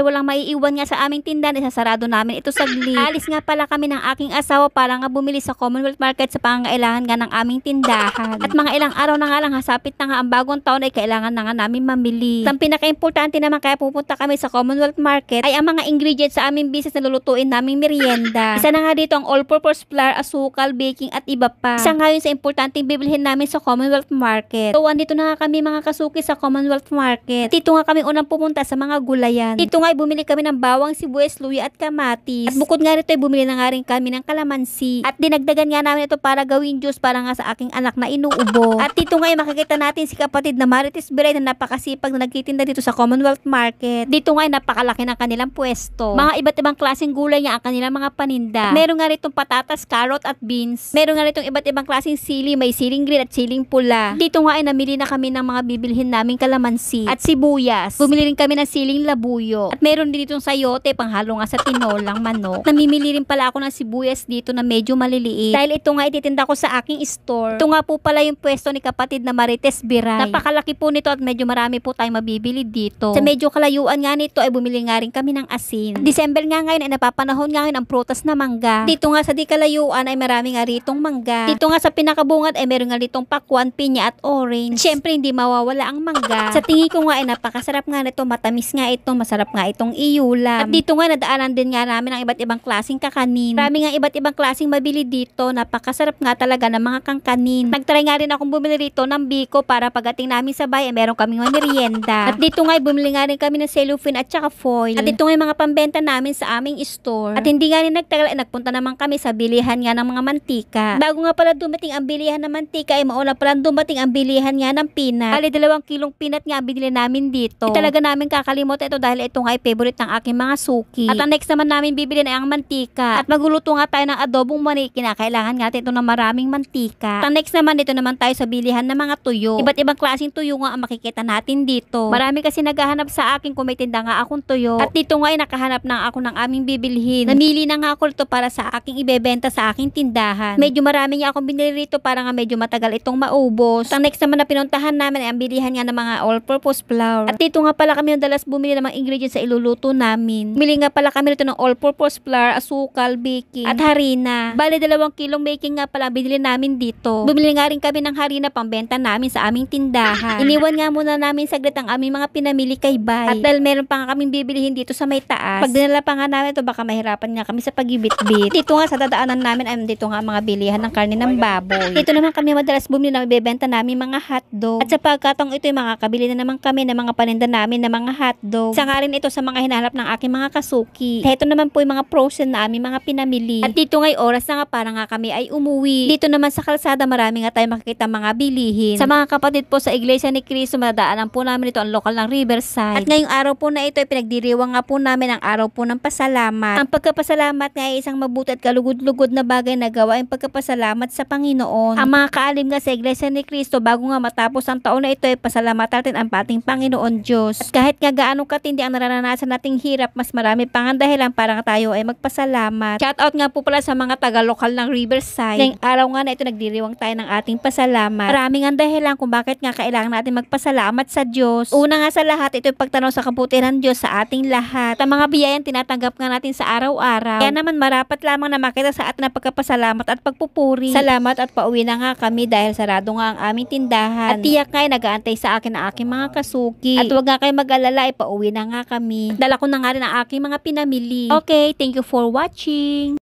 walang maiiwan nga sa aming tindahan, isasarado namin ito saglit. Alis nga pala kami ng aking asawa para nga bumili sa Commonwealth Market sa pangangailangan nga ng aming tindahan. At mga ilang araw na nga lang, hasapit na nga ang bagong taon, ay kailangan na nga namin mamili. Ang pinaka-importante naman kaya pupunta kami sa Commonwealth Market ay ang mga ingredients sa aming business na lulutuin naming merienda. Isa na nga dito ang all-purpose flour, asukal, baking at iba pa. Isa nga yun sa importanteng bibilhin namin sa Commonwealth Market. So andito na nga kami mga kasuki sa Commonwealth Market. Dito nga kami unang pupunta sa mga gulayan. Dito nga ay bumili kami ng bawang, sibuyas, luya at kamatis. At bukod nga rito ay bumili na nga rin kami ng kalamansi. At dinagdagan nga namin ito para gawin juice para nga sa aking anak na inuubo. At dito nga ay makikita natin si kapatid na Marites Biray na napakasipag na nagtitinda dito sa Commonwealth Market. Dito nga ay napakalaki ng kanilang pwesto. Mga iba't ibang klaseng gulay niya ang kanilang mga paninda. Meron nga ritong patatas, carrot at beans. Meron nga ritong iba't ibang klaseng sili, may siling green at siling pula. Dito nga ay namili na kami ng mga bibilhin naming kalamansi at sibuyas. Bumili rin kami ng siling labuyo. At meron din ditong sayote, panghalo nga sa tinolang manok. Namimili rin pala ako ng sibuyas dito na medyo maliliit. Dahil ito nga ititinda ko sa aking store. Ito nga po pala yung pwesto ni kapatid na Marites Biray. Napakalaki po nito at medyo marami po tayong mabibili dito. Sa medyo kalayuan nga nito ay bumili nga rin kami ng asin. December nga ngayon ay napapanahon nga ngayon ang prutas na mangga. Dito nga sa di kalayuan ay marami nga ritong mangga. Dito nga sa pinakabungad ay meron nga ritong pakwan, pinya at orange. Siyempre hindi mawawala ang mangga. Sa tingin ko nga ay napakasarap nga nito, matamis nga ito, masarap nga itong iulam. At dito nga nadaanan din nga namin ang iba't ibang klaseng kakanin. Marami nga iba't ibang klaseng mabili dito, napakasarap nga talaga ng mga kangkanin. Nagtry nga rin akong bumili rito ng biko para pagdating namin sa bahay ay meron kaming merienda. At dito nga ay bumili nga rin kami ng cellophane at saka foil. At dito nga yung mga pambenta namin sa aming store. At hindi nga rin nagtagal ay nagpunta naman kami sa bilihan nga ng mga mantika. Bago nga pala dumating ang bilihan ng mantika ay mauna pala dumating ang bilihan nga ng peanut. Bali 2 kilong peanut nga ang binili namin dito. Hindi talaga namin kakalimutan ito dahil ito nga ay favorite ng aking mga suki. At ang next naman namin bibili ay ang mantika. At magluluto nga tayo ng adobong mani, kinakailangan nga ito ng maraming mantika. At ang next naman dito naman tayo sa bilihan ng mga tuyo. Iba't ibang klaseng tuyo nga ang makikita natin dito. Marami kasi naghahanap sa akin kung may tinda nga akong tuyo. At dito nga ay nakahanap na ako ng aming bibilhin. Namili na nga ako ito para sa aking ibebenta sa aking tindahan. Medyo marami nga akong binili rito para nga medyo matagal itong maubos. Ang next naman na pinuntahan namin ay ang bilihan nga ng mga all-purpose flour. At dito nga pala kami dalas bumili ng mga ingredients sa iluluto namin. Bumili nga pala kami rito ng all-purpose flour, asukal, baking at harina. Bali 2 kilong baking nga pala binili namin dito. Bumili nga rin kami ng harina pambenta namin sa aming tindahan. Iniwan nga muna namin saglit ang aming mga pinamili kay Bay. At dahil meron pa nga kaming bibilihin dito sa may taas, pag dinala pa nga namin ito baka mahirapan nga kami sa pagibit-bit. Dito nga sa dadaanan namin ay dito nga mga bilihan ng karne ng baboy. Dito naman kami madalas bumili ng ibebenta namin mga hotdog. At sa pagkatong ito ay makakabili na naman kami ng mga paninda namin ng mga hotdog. Isa nga rin ito sa mga hinahanap ng aking mga kasuki. Ito naman po yung mga frozen na aming mga pinamili. At dito nga'y oras na nga para nga kami ay umuwi. Dito naman sa kalsada marami nga tayo makikita mga bilihin. Sa mga kapatid po sa Iglesia ni Cristo, madadaanan po namin ito ang lokal ng Riverside. At ngayong araw po na ito ay pinagdiriwang nga po namin ang araw po ng pasalamat. Ang pagkapasalamat nga ay isang mabuti at kalugod-lugod na bagay na gawa ang pagkapasalamat sa Panginoon. Ang mga kaalim nga sa Iglesia ni Cristo bago nga matapos ang taon na ito ay pasalamat natin ang ating Panginoon Diyos. At kahit nga gaano katindi ang nararanasan nating hirap, mas marami pang dahilan para tayo ay magpasalamat. Shout out nga po pala sa mga taga-lokal ng Riverside. Ngayong araw nga na ito nagdiriwang tayo ng ating pasalamat. Maraming ang dahilan kung bakit nga kailangan natin magpasalamat sa Diyos. Una nga sa lahat, ito yung pagtanaw sa kabutihan ng Diyos sa ating lahat. Ang mga biyayang tinatanggap nga natin sa araw-araw. Kaya naman marapat lamang na makita sa atin ang pagkapasalamat at pagpupuri. Salamat at pauwi na nga kami dahil sarado nga ang aming tindahan. At tiyak nga ay nag-aantay sa akin ang aking mga kasuki. At huwag nga kayo mag-alala, pauwi na nga kami. Dala ko na nga rin ang aking mga pinamili. Okay, thank you for watching.